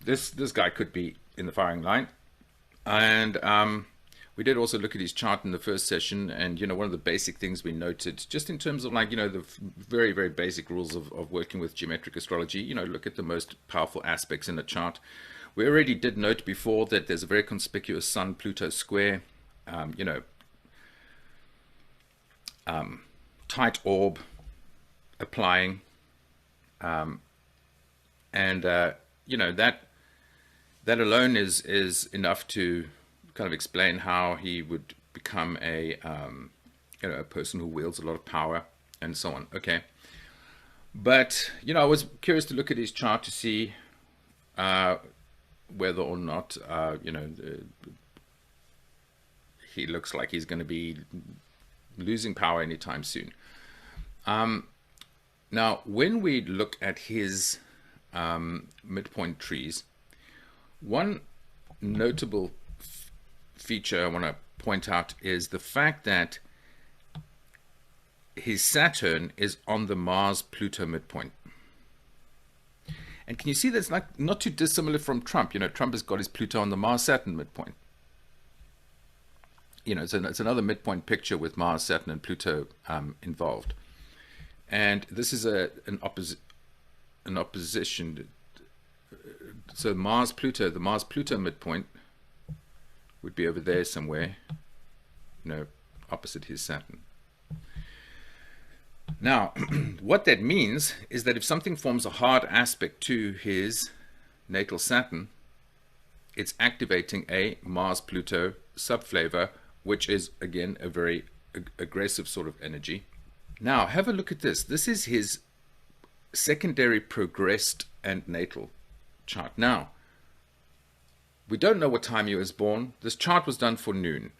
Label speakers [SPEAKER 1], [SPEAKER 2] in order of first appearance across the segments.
[SPEAKER 1] this guy could be in the firing line. And we did also look at his chart in the first session, and one of the basic things we noted, just in terms of like the very, very basic rules of working with geometric astrology, look at the most powerful aspects in a chart. We already did note before that there's a very conspicuous Sun-Pluto square, tight orb applying, and that alone is enough to kind of explain how he would become a person who wields a lot of power and so on. Okay, but I was curious to look at his chart to see whether or not he looks like he's going to be losing power anytime soon. Now, when we look at his midpoint trees, one notable feature I want to point out is the fact that his Saturn is on the Mars-Pluto midpoint. And can you see that's like not too dissimilar from Trump? Trump has got his Pluto on the Mars-Saturn midpoint. It's another midpoint picture with Mars, Saturn, and Pluto involved. And this is an opposition. So Mars-Pluto, the Mars-Pluto midpoint would be over there somewhere, opposite his Saturn. Now, what that means is that if something forms a hard aspect to his natal Saturn, it's activating a Mars-Pluto subflavor, which is, again, a very aggressive sort of energy. Now, have a look at this. This is his secondary progressed and natal chart. Now, we don't know what time he was born. This chart was done for noon.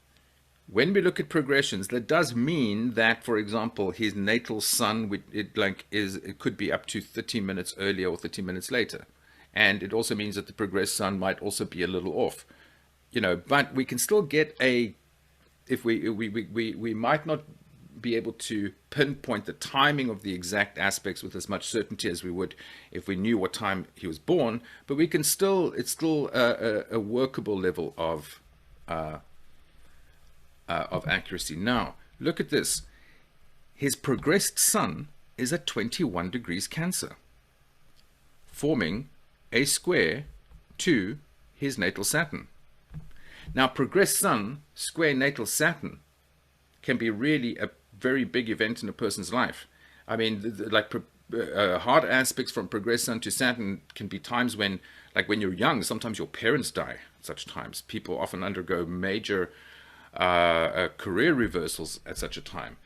[SPEAKER 1] When we look at progressions, that does mean that, for example, his natal sun, it could be up to 30 minutes earlier or 30 minutes later. And it also means that the progressed sun might also be a little off. But we can still get if we might not be able to pinpoint the timing of the exact aspects with as much certainty as we would if we knew what time he was born, but we can still, it's still a workable level of accuracy. Now, look at this. His progressed sun is at 21 degrees Cancer, forming a square to his natal Saturn. Now, progressed sun square natal Saturn can be really a very big event in a person's life. I mean, hard aspects from progressed sun to Saturn can be times when, like when you're young, sometimes your parents die at such times. People often undergo major career reversals at such a time.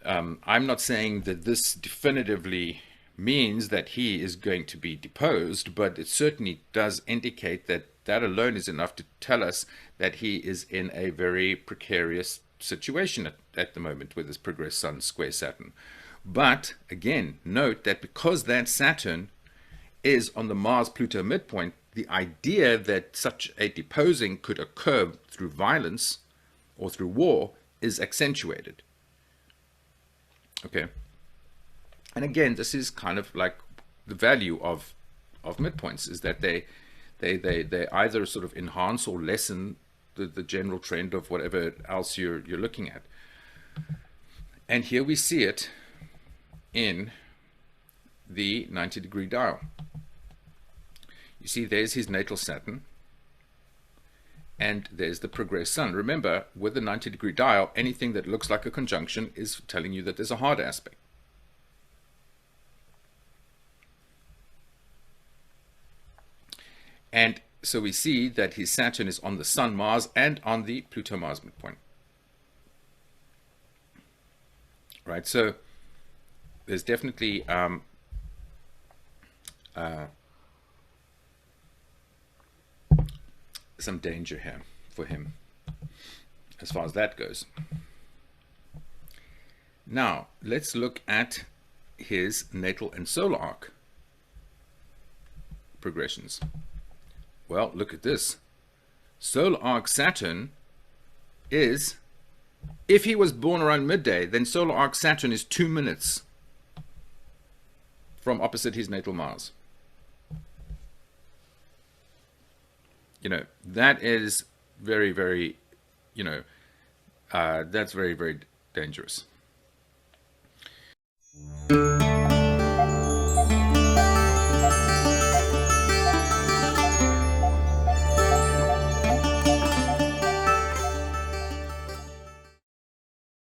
[SPEAKER 1] I'm not saying that this definitively means that he is going to be deposed, but it certainly does indicate that alone is enough to tell us that he is in a very precarious situation at the moment with his progressed sun square Saturn. But again, note that because that Saturn is on the Mars-Pluto midpoint, the idea that such a deposing could occur through violence or through war is accentuated. Okay. And again, this is kind of like the value of midpoints, is that they either sort of enhance or lessen the general trend of whatever else you're looking at. And here we see it in the 90-degree dial. You see, there's his natal Saturn, and there's the progressed sun. Remember, with the 90-degree dial, anything that looks like a conjunction is telling you that there's a hard aspect. And so we see that his Saturn is on the Sun, Mars, and on the Pluto-Mars midpoint. Right, so there's definitely some danger here for him as far as that goes. Now, let's look at his natal and solar arc progressions. Well, look at this. Solar arc Saturn is, if he was born around midday, then solar arc Saturn is 2 minutes from opposite his natal Mars. that is very, very, that's very, very dangerous.